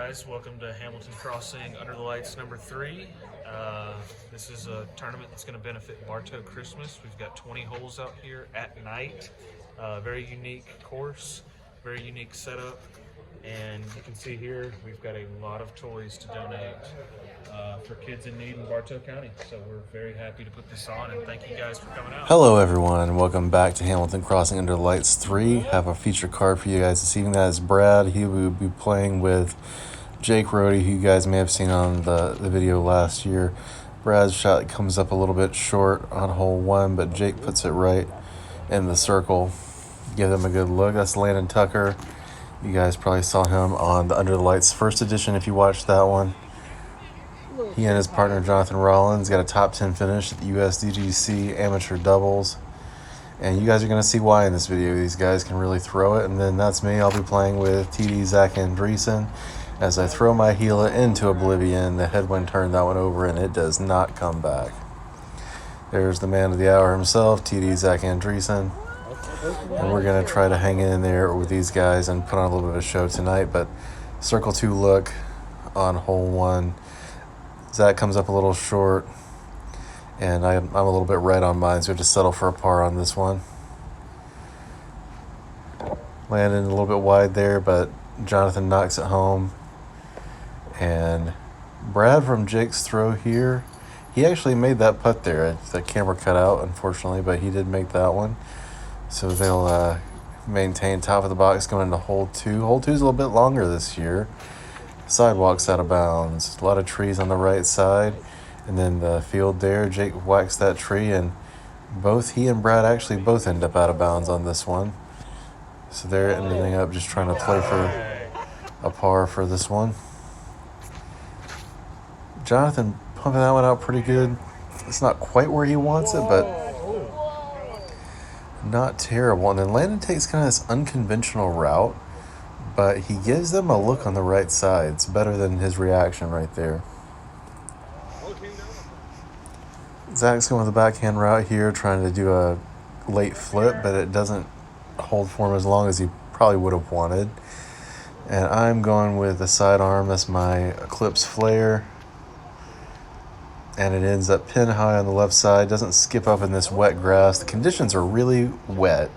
guys, welcome to Hamilton Crossing Under the Lights number 3. This is a tournament that's going to benefit Bartow Christmas. We've got 20 holes out here at night. Very unique course, very unique setup. And you can see here, we've got a lot of toys to donate for kids in need in Bartow County. So we're very happy to put this on, and thank you guys for coming out. Hello everyone, welcome back to Hamilton Crossing Under the Lights 3. Have a feature card for you guys this evening. That is Brad. He will be playing with Jake Rohde, who you guys may have seen on the video last year. Brad's shot comes up a little bit short on hole 1, but Jake puts it right in the circle. Give them a good look. That's Landon Tucker. You guys probably saw him on the Under the Lights first edition if you watched that one. He and his partner Jonathan Rollins got a top 10 finish at the USDGC Amateur Doubles. And you guys are going to see why in this video. These guys can really throw it. And then that's me. I'll be playing with TD Zach Andreessen. As I throw my Gila into oblivion, the headwind turned that one over and it does not come back. There's the man of the hour himself, TD Zach Andreessen. And we're going to try to hang in there with these guys and put on a little bit of a show tonight. But circle 2 look on hole 1. Zach comes up a little short, and I'm a little bit right on mine, so we have to settle for a par on this one. Landon a little bit wide there, but Jonathan knocks it home. And Brad from Jake's throw here, he actually made that putt there. The camera cut out, unfortunately, but he did make that one. So they'll maintain top of the box going into hole 2. Hole 2 is a little bit longer this year. Sidewalks out of bounds. A lot of trees on the right side. And then the field there, Jake whacks that tree, and both he and Brad actually both end up out of bounds on this one. So they're ending up just trying to play for a par for this one. Jonathan pumping that one out pretty good. It's not quite where he wants it, but not terrible. And then Landon takes kind of this unconventional route, but he gives them a look on the right side. It's better than his reaction right there. Zach's going with the backhand route here, trying to do a late flip, but it doesn't hold for him as long as he probably would have wanted. And I'm going with the sidearm. That's my Eclipse Flare. And it ends up pin high on the left side. Doesn't skip up in this wet grass. The conditions are really wet.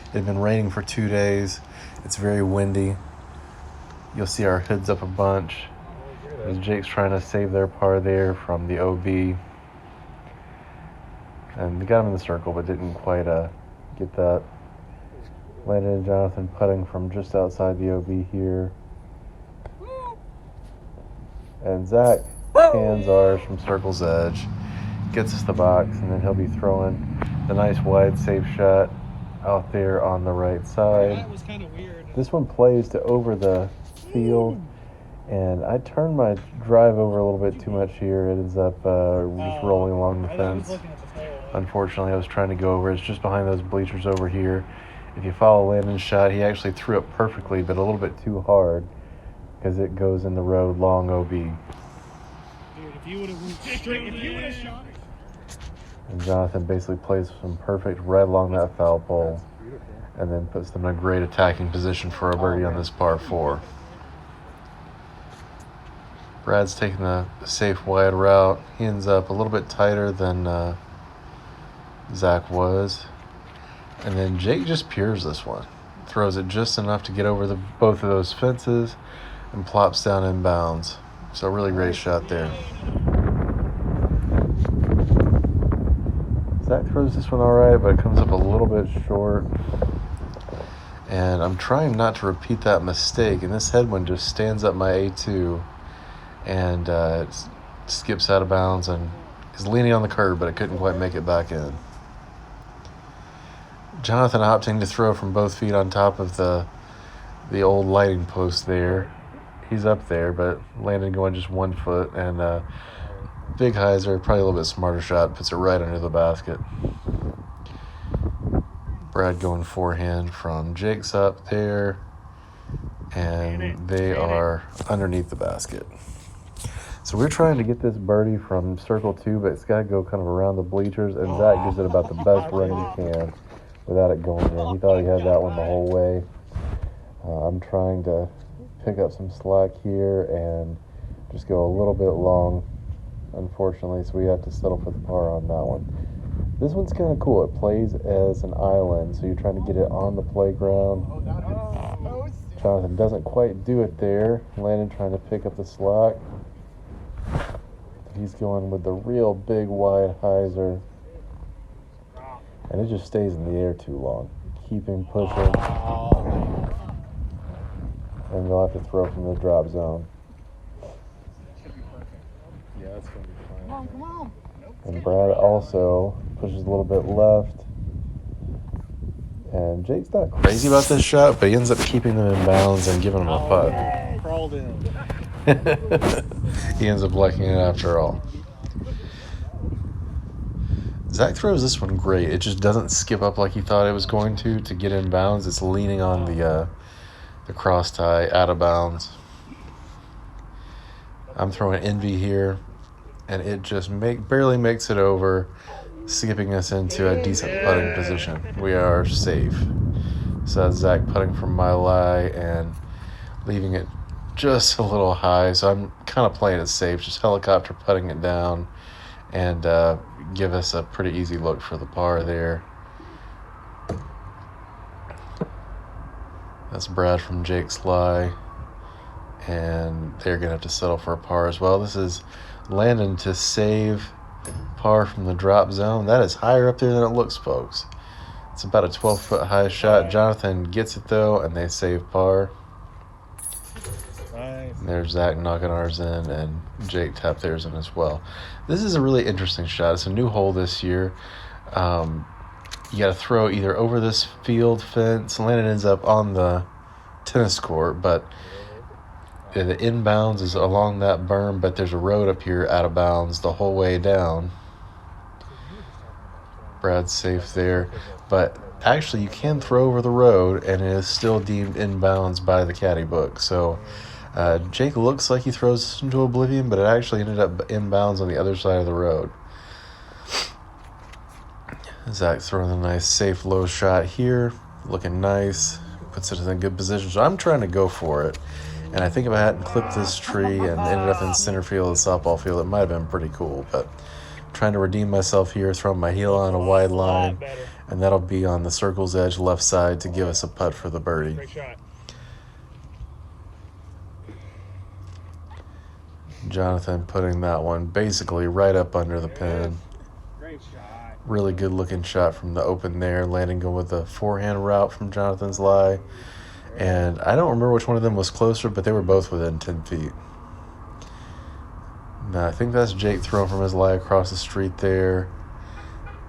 It had been raining for 2 days. It's very windy. You'll see our hoods up a bunch as Jake's trying to save their par there from the OB. And they got him in the circle, but didn't quite get that. Landon and Jonathan putting from just outside the OB here. And Zach hands ours from circle's edge. Gets us the box, and then he'll be throwing the nice wide safe shot out there on the right side. That was kind of weird. This one plays to over the field, and I turned my drive over a little bit too much here. It ends up just rolling along the fence. Unfortunately, I was trying to go over. It's just behind those bleachers over here. If you follow Landon's shot, he actually threw it perfectly, but a little bit too hard because it goes in the road long OB. Dude, if you would have shot it. And Jonathan basically plays some perfect right along that foul pole, and then puts them in a great attacking position for a birdie on this par 4. Brad's taking the safe wide route. He ends up a little bit tighter than Zach was. And then Jake just pures this one. Throws it just enough to get over both of those fences and plops down inbounds. So really great shot there. Zach throws this one all right, but it comes up a little bit short. And I'm trying not to repeat that mistake. And this headwind just stands up my A2 and it skips out of bounds and is leaning on the curb, but it couldn't quite make it back in. Jonathan opting to throw from both feet on top of the old lighting post there. He's up there, but Landon going just 1 foot, and Big Heiser, probably a little bit smarter shot, puts it right under the basket. Brad going forehand from Jake's up there, and they are underneath the basket. So we're trying to get this birdie from circle 2, but it's got to go kind of around the bleachers, and Zach gives it about the best run he can without it going in. He thought he had that one the whole way. I'm trying to pick up some slack here and just go a little bit long, unfortunately, so we have to settle for the par on that one. This one's kind of cool. It plays as an island, so you're trying to get it on the playground. Jonathan doesn't quite do it there. Landon trying to pick up the slack. He's going with the real big wide hyzer. And it just stays in the air too long. Keep him pushing. And they'll have to throw from the drop zone. Yeah, that's going to be fine. Come on. And Brad also pushes a little bit left. And Jake's not crazy about this shot, but he ends up keeping them in bounds and giving them a putt. Crawled in. He ends up liking it after all. Zach throws this one great. It just doesn't skip up like he thought it was going to get in bounds. It's leaning on the cross tie out of bounds. I'm throwing envy here, and it just barely makes it over, skipping us into a decent putting position. We are safe. So that's Zach putting from my lie and leaving it just a little high. So I'm kind of playing it safe, just helicopter putting it down, and give us a pretty easy look for the par there. That's Brad from Jake's lie, and they're going to have to settle for a par as well. This is Landon to save par from the drop zone. That is higher up there than it looks, folks. It's about a 12-foot high shot. Jonathan gets it, though, and they save par. Nice. And there's Zach knocking ours in, and Jake tapped theirs in as well. This is a really interesting shot. It's a new hole this year. You got to throw either over this field fence. Landon ends up on the tennis court, but the inbounds is along that berm, but there's a road up here out of bounds the whole way down. Brad's safe there, but actually you can throw over the road and it is still deemed inbounds by the caddy book. So Jake looks like he throws this into oblivion, but it actually ended up inbounds on the other side of the road. Zach throwing a nice safe low shot here, looking nice, puts it in a good position. So I'm trying to go for it. And I think if I hadn't clipped this tree and ended up in center field of the softball field, it might have been pretty cool. But I'm trying to redeem myself here, throwing my heel on a wide line, and that'll be on the circle's edge left side to give us a putt for the birdie. Great shot. Jonathan putting that one basically right up under the pin. Great shot. Really good looking shot from the open there. Landon going with the forehand route from Jonathan's lie. And I don't remember which one of them was closer, but they were both within 10 feet. Now, I think that's Jake throwing from his lie across the street there.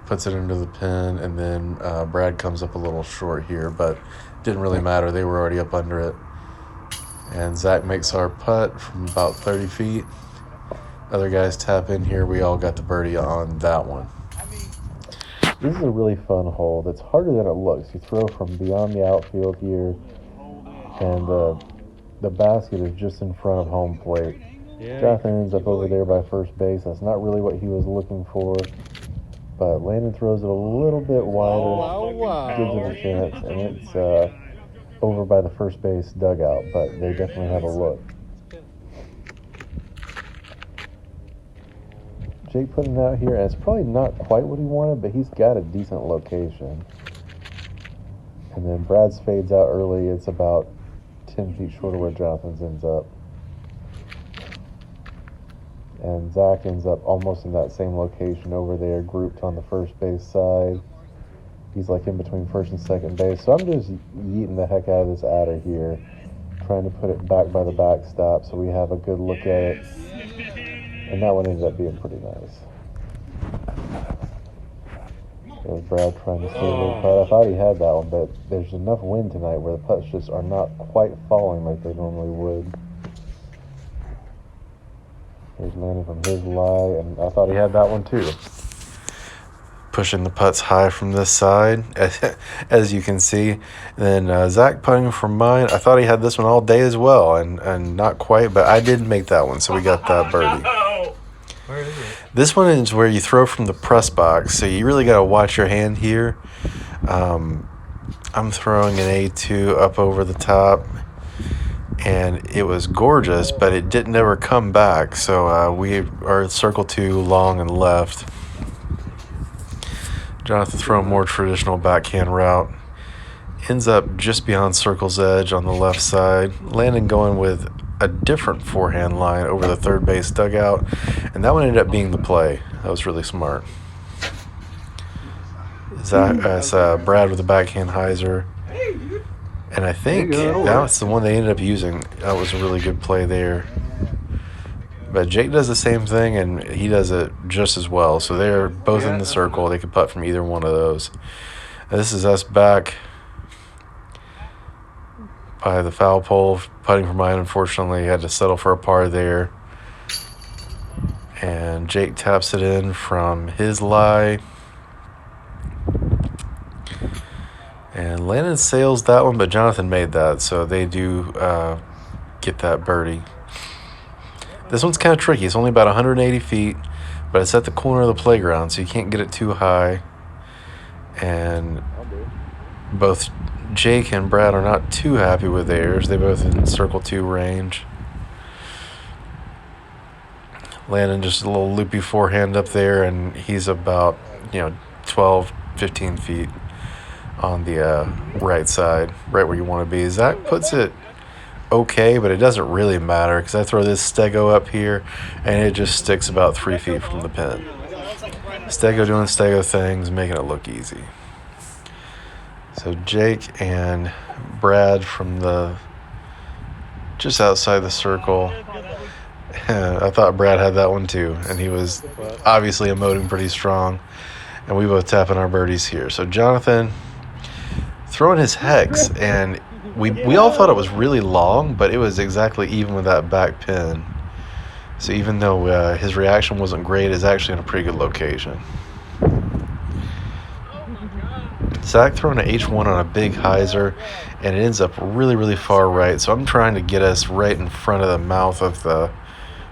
Puts it into the pin, and then Brad comes up a little short here, but didn't really matter. They were already up under it. And Zach makes our putt from about 30 feet. Other guys tap in here. We all got the birdie on that one. This is a really fun hole that's harder than it looks. You throw from beyond the outfield here, and the basket is just in front of home plate. Yeah. Jonathan ends up over there by first base. That's not really what he was looking for, but Landon throws it a little bit wider, gives it a chance, and it's over by the first base dugout, but they definitely have a look. Jake putting it out here, and it's probably not quite what he wanted, but he's got a decent location. And then Brad's fades out early. It's about 10 feet short of where Jonathan's ends up. And Zach ends up almost in that same location over there, grouped on the first base side. He's like in between first and second base. So I'm just yeeting the heck out of this adder here, trying to put it back by the backstop so we have a good look at it. And that one ended up being pretty nice. There's Brad trying to steal the putt. I thought he had that one, but there's enough wind tonight where the putts just are not quite falling like they normally would. There's Landon from his lie, and I thought he had that one too. Pushing the putts high from this side, as you can see. Then Zach putting from mine. I thought he had this one all day as well, and not quite, but I did make that one, so we got that birdie. Where is it? This one is where you throw from the press box, so you really got to watch your hand here. I'm throwing an A2 up over the top, and it was gorgeous, but it didn't ever come back. So we are circle 2 long and left. Jonathan throwing more traditional backhand route. Ends up just beyond circle's edge on the left side. Landon going with a different forehand line over the third base dugout, and that one ended up being the play. That was really smart. Brad with the backhand hyzer. And I think that's the one they ended up using. That was a really good play there. But Jake does the same thing, and he does it just as well. So they're both in the circle. They could putt from either one of those. And this is us back by the foul pole, putting for mine. Unfortunately, had to settle for a par there. And Jake taps it in from his lie. And Landon sails that one, but Jonathan made that, so they do get that birdie. This one's kind of tricky. It's only about 180 feet, but it's at the corner of the playground, so you can't get it too high. And both Jake and Brad are not too happy with theirs. They both in circle 2 range. Landon just a little loopy forehand up there, and he's about 12, 15 feet on the right side, right where you want to be. Zach puts it okay, but it doesn't really matter because I throw this stego up here and it just sticks about 3 feet from the pin. Stego doing stego things, making it look easy. So Jake and Brad from the just outside the circle. I thought Brad had that one too, and he was obviously emoting pretty strong, and we both tapping our birdies here. So Jonathan throwing his hex, and we all thought it was really long, but it was exactly even with that back pin. So even though his reaction wasn't great, it's actually in a pretty good location. Zach throwing an H1 on a big hyzer, and it ends up really, really far right. So I'm trying to get us right in front of the mouth of the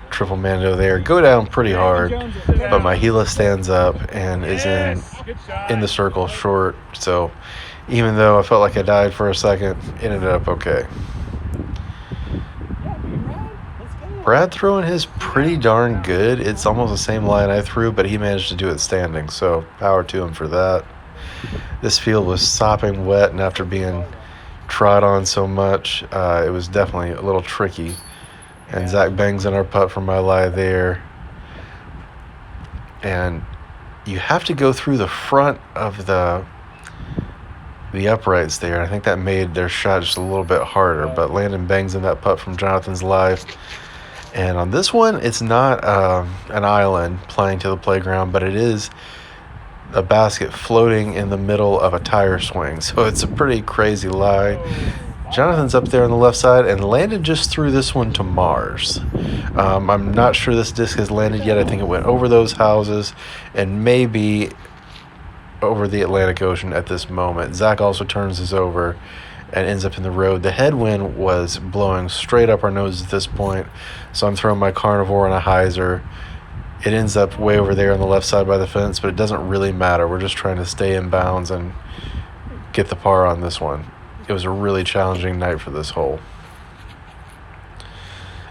triple mando there. Go down pretty hard, but my Gila stands up and is in the circle short. So even though I felt like I died for a second, it ended up okay. Brad throwing his pretty darn good. It's almost the same line I threw, but he managed to do it standing, so power to him for that. This field was sopping wet, and after being trod on so much, it was definitely a little tricky. And Zach bangs in our putt from my lie there. And you have to go through the front of the uprights there. I think that made their shot just a little bit harder, but Landon bangs in that putt from Jonathan's live. And on this one, it's not an island playing to the playground, but it is a basket floating in the middle of a tire swing. So it's a pretty crazy lie. Jonathan's up there on the left side, and Landon just threw this one to Mars. I'm not sure this disc has landed yet. I think it went over those houses and maybe over the Atlantic Ocean at this moment. Zach also turns this over and ends up in the road. The headwind was blowing straight up our nose at this point, so I'm throwing my carnivore on a hyzer. It ends up way over there on the left side by the fence, but it doesn't really matter. We're just trying to stay in bounds and get the par on this one. It was a really challenging night for this hole.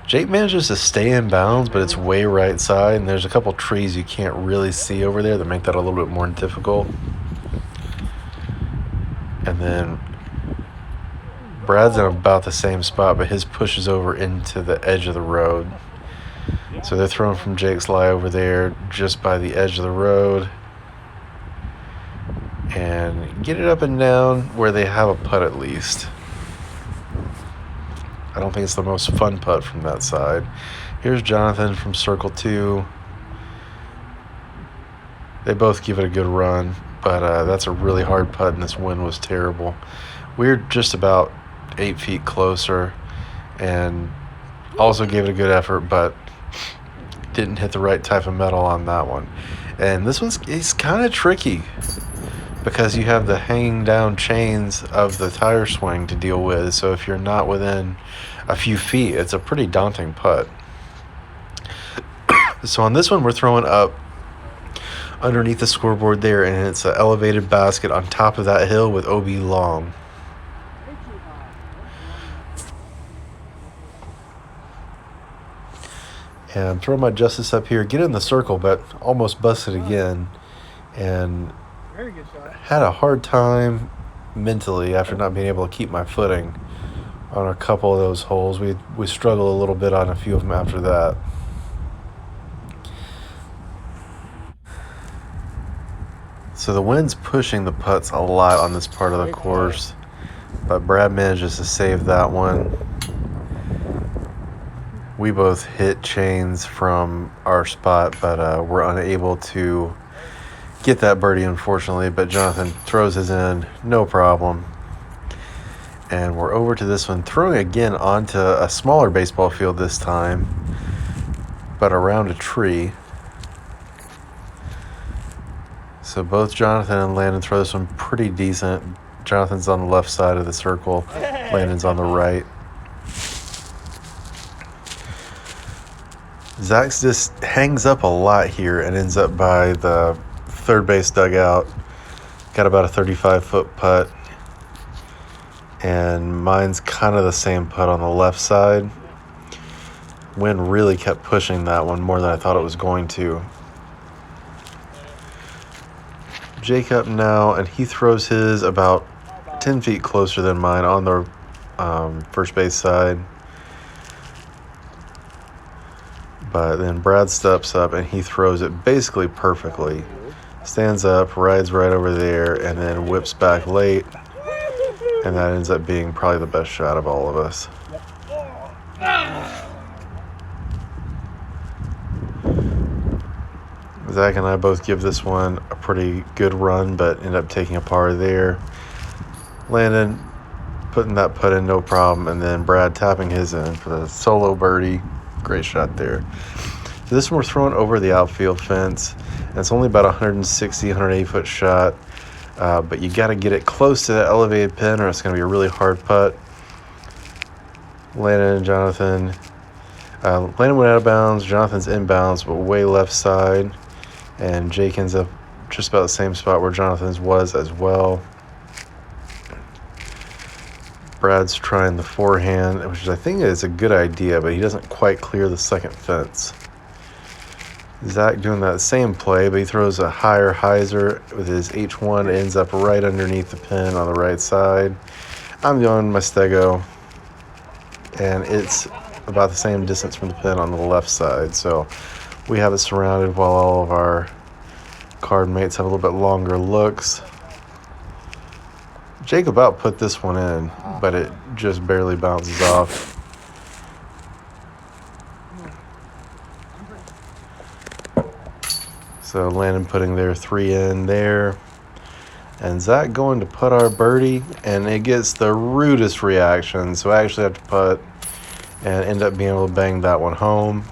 Jake manages to stay in bounds, but it's way right side, and there's a couple trees you can't really see over there that make that a little bit more difficult. And then Brad's in about the same spot, but his pushes over into the edge of the road. So they're throwing from Jake's lie over there just by the edge of the road. And get it up and down where they have a putt at least. I don't think it's the most fun putt from that side. Here's Jonathan from circle 2. They both give it a good run, but that's a really hard putt, and this wind was terrible. We're just about 8 feet closer, and also gave it a good effort, but didn't hit the right type of metal on that one. And this one's kind of tricky because you have the hanging down chains of the tire swing to deal with. So if you're not within a few feet, it's a pretty daunting putt. So on this one, we're throwing up underneath the scoreboard there, and it's an elevated basket on top of that hill with OB long. And I'm throwing my justice up here, get in the circle, but almost busted again. And Very good shot. had a hard time mentally after not being able to keep my footing on a couple of those holes. We struggled a little bit on a few of them after that. So the wind's pushing the putts a lot on this part of the course, but Brad manages to save that one. We both hit chains from our spot, but we're unable to get that birdie, unfortunately. But Jonathan throws his in, no problem. And we're over to this one, throwing again onto a smaller baseball field this time, but around a tree. So both Jonathan and Landon throw this one pretty decent. Jonathan's on the left side of the circle. Landon's on the right. Zach just hangs up a lot here and ends up by the third base dugout. Got about a 35-foot putt. And mine's kind of the same putt on the left side. Wind really kept pushing that one more than I thought it was going to. Jake up now, and he throws his about 10 feet closer than mine on the first base side. But then Brad steps up, and he throws it basically perfectly. Stands up, rides right over there, and then whips back late. And that ends up being probably the best shot of all of us. Zach and I both give this one a pretty good run, but end up taking a par there. Landon putting that putt in, no problem, and then Brad tapping his in for the solo birdie. Great shot there. So this one we're throwing over the outfield fence, and it's only about 160, 180 foot shot, but you got to get it close to the elevated pin or it's going to be a really hard putt. Landon and Jonathan. Landon went out of bounds, Jonathan's inbounds, but way left side. And Jake ends up just about the same spot where Jonathan's was as well. Brad's trying the forehand, which I think is a good idea, but he doesn't quite clear the second fence. Zach doing that same play, but he throws a higher hyzer with his H1. It ends up right underneath the pin on the right side. I'm doing my stego, and it's about the same distance from the pin on the left side. So we have it surrounded while all of our card mates have a little bit longer looks. Jake about put this one in, but it just barely bounces off. So Landon putting their 3 in there. And Zach going to putt our birdie, and it gets the rudest reaction. So I actually have to putt and end up being able to bang that one home.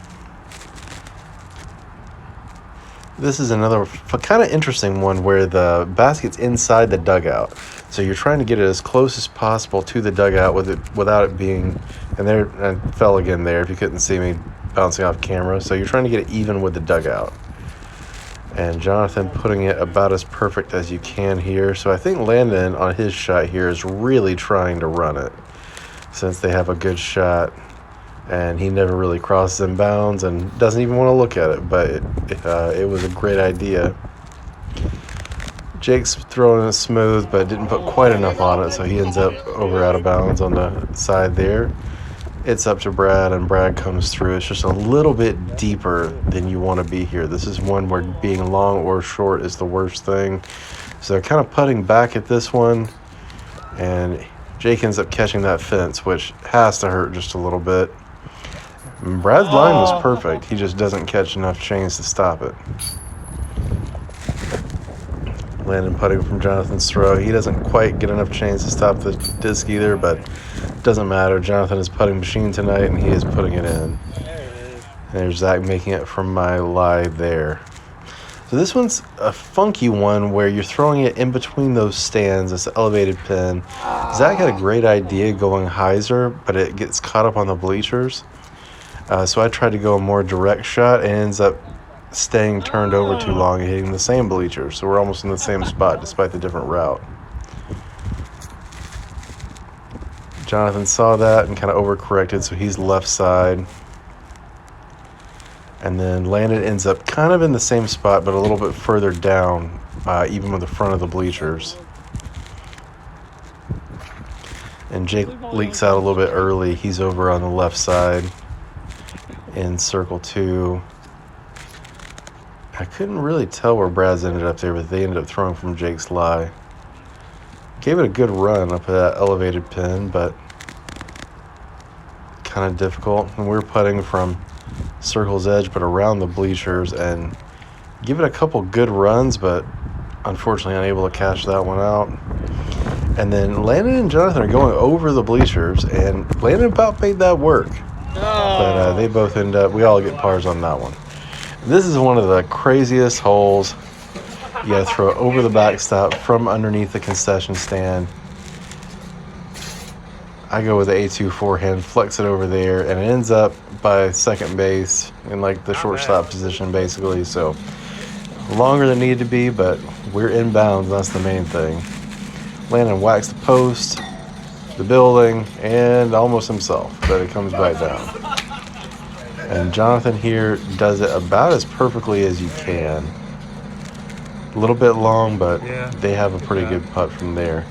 This is another kind of interesting one where the basket's inside the dugout. So you're trying to get it as close as possible to the dugout without it being, and there, I fell again there if you couldn't see me bouncing off camera. So you're trying to get it even with the dugout. And Jonathan putting it about as perfect as you can here. So I think Landon on his shot here is really trying to run it since they have a good shot. And he never really crosses in bounds and doesn't even want to look at it, but it was a great idea. Jake's throwing it smooth, but didn't put quite enough on it, so he ends up over out of bounds on the side there. It's up to Brad, and Brad comes through. It's just a little bit deeper than you want to be here. This is one where being long or short is the worst thing. So they're kind of putting back at this one, and Jake ends up catching that fence, which has to hurt just a little bit. Brad's line was perfect. He just doesn't catch enough chains to stop it. Landon putting from Jonathan's throw. He doesn't quite get enough chains to stop the disc either, but it doesn't matter. Jonathan is putting machine tonight, and he is putting it in. And there's Zach making it from my lie there. So this one's a funky one where you're throwing it in between those stands. It's an elevated pin. Zach had a great idea going hyzer, but it gets caught up on the bleachers. So I tried to go a more direct shot, and ends up staying turned over too long and hitting the same bleachers. So we're almost in the same spot despite the different route. Jonathan saw that and kind of overcorrected, so he's left side. And then Landon ends up kind of in the same spot, but a little bit further down, even with the front of the bleachers. And Jake leaks out a little bit early. He's over on the left side in circle 2. I couldn't really tell where Brad's ended up there, but they ended up throwing from Jake's lie. Gave it a good run up at that elevated pin, but kind of difficult. And we're putting from circle's edge, but around the bleachers, and give it a couple good runs, but unfortunately unable to cash that one out. And then Landon and Jonathan are going over the bleachers, and Landon about made that work. But they both end up, we all get pars on that one. This is one of the craziest holes. You gotta throw it over the backstop from underneath the concession stand. I go with the A2 forehand, flex it over there, and it ends up by second base in like the shortstop position basically. So longer than needed to be, but we're inbounds. That's the main thing. Landon whacks the post, the building, and almost himself, but it comes back down. And Jonathan here does it about as perfectly as you can. A little bit long, but they have a pretty good putt from there.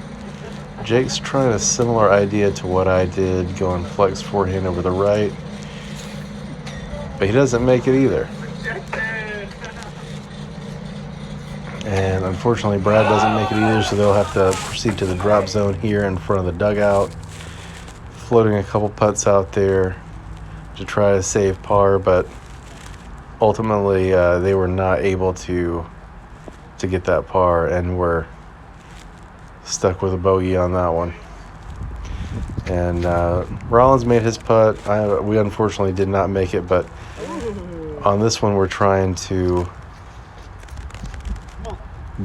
Jake's trying a similar idea to what I did, going flex forehand over the right. But he doesn't make it either. And unfortunately, Brad doesn't make it either, so they'll have to proceed to the drop zone here in front of the dugout. Floating a couple putts out there to try to save par, but ultimately they were not able to get that par, and we're stuck with a bogey on that one. And Rollins made his putt. We unfortunately did not make it, but on this one we're trying to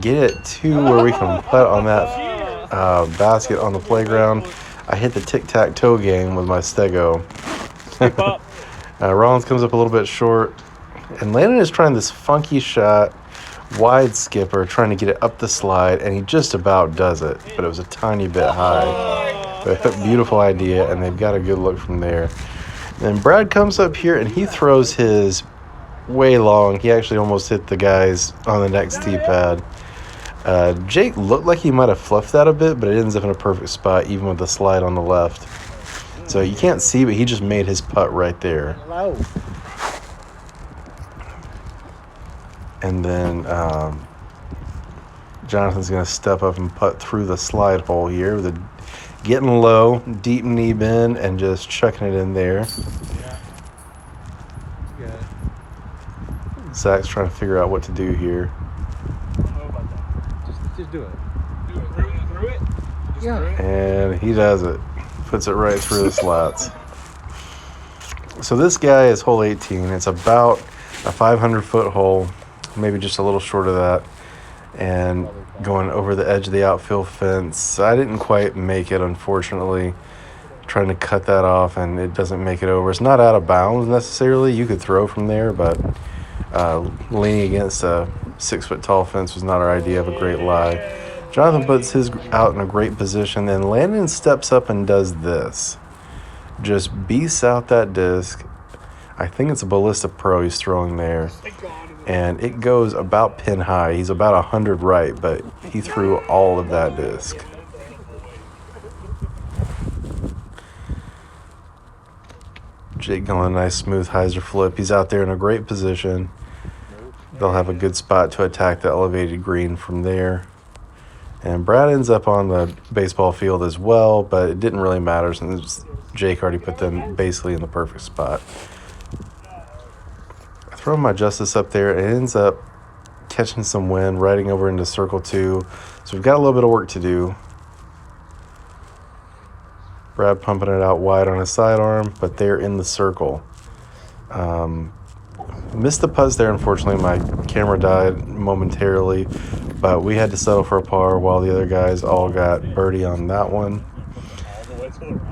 get it to where we can putt on that basket on the playground. I hit the tic-tac-toe game with my stego. Rollins comes up a little bit short, and Landon is trying this funky shot, wide skipper, trying to get it up the slide, and he just about does it, but it was a tiny bit high. But beautiful idea, and they've got a good look from there. Then Brad comes up here, and he throws his way long. He actually almost hit the guys on the next tee pad. Jake looked like he might have fluffed that a bit, but it ends up in a perfect spot, even with the slide on the left. So you can't see, but he just made his putt right there. Hello. And then Jonathan's going to step up and putt through the slide hole here with a getting low, deep knee bend, and just chucking it in there. Yeah. Zach's trying to figure out what to do here. I don't know about that. Just do it. Do it through it? Just Yeah. through it? And he does it. Puts it right through the slats. So this guy is hole 18. It's about a 500-foot hole, maybe just a little short of that, and going over the edge of the outfield fence. I didn't quite make it, unfortunately. Trying to cut that off, and it doesn't make it over. It's not out of bounds necessarily. You could throw from there, but leaning against a 6-foot-tall fence was not our idea of a great lie. Jonathan puts his out in a great position, and Landon steps up and does this. Just beasts out that disc. I think it's a Ballista Pro he's throwing there. And it goes about pin high. He's about 100 right, but he threw all of that disc. Jake going a nice smooth hyzer flip. He's out there in a great position. They'll have a good spot to attack the elevated green from there. And Brad ends up on the baseball field as well, but it didn't really matter since Jake already put them basically in the perfect spot. I throw my Justice up there. It ends up catching some wind, riding over into circle 2. So we've got a little bit of work to do. Brad pumping it out wide on his sidearm, but they're in the circle. Missed the putts there, unfortunately. My camera died momentarily, but we had to settle for a par while the other guys all got birdie on that one.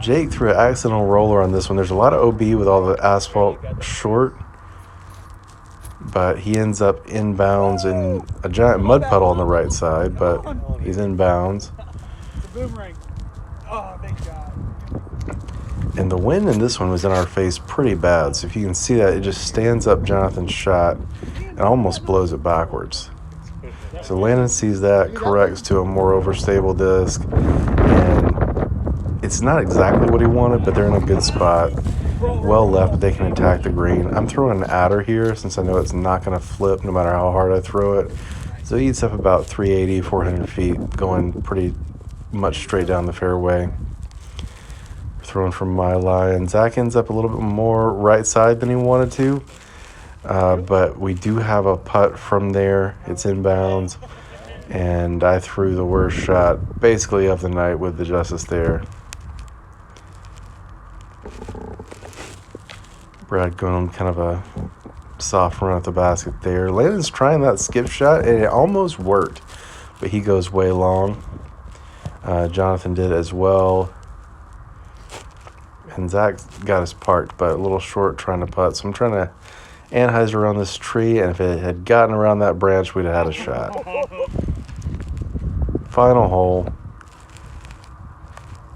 Jake threw an accidental roller on this one. There's a lot of OB with all the asphalt short, but he ends up inbounds in a giant mud puddle on the right side, but he's inbounds. The boomerang. Oh, thank God. And the wind in this one was in our face pretty bad. So if you can see that, it just stands up Jonathan's shot and almost blows it backwards. So Landon sees that, corrects to a more overstable disc, and it's not exactly what he wanted, but they're in a good spot. Well left, but they can attack the green. I'm throwing an adder here since I know it's not going to flip no matter how hard I throw it. So he eats up about 380, 400 feet, going pretty much straight down the fairway. Throwing from my line. Zach ends up a little bit more right side than he wanted to. But we do have a putt from there. It's inbounds. And I threw the worst shot basically of the night with the justice there. Brad going on kind of a soft run at the basket there. Landon's trying that skip shot, and it almost worked. But he goes way long. Jonathan did as well. And Zach got us parked, but a little short trying to putt. So I'm trying to Anheuser on this tree, and if it had gotten around that branch, we'd have had a shot. Final hole.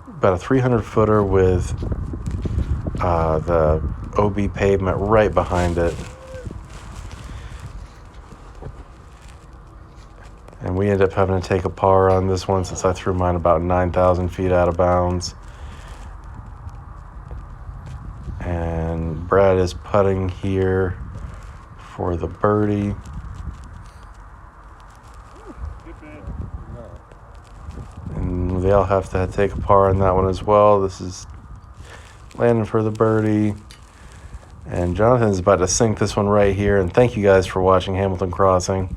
About a 300-footer with the OB pavement right behind it. And we ended up having to take a par on this one since I threw mine about 9,000 feet out of bounds. And Brad is putting here for the birdie. And they all have to take a par on that one as well. This is Landon for the birdie. And Jonathan's about to sink this one right here. And thank you guys for watching Hamilton Crossing.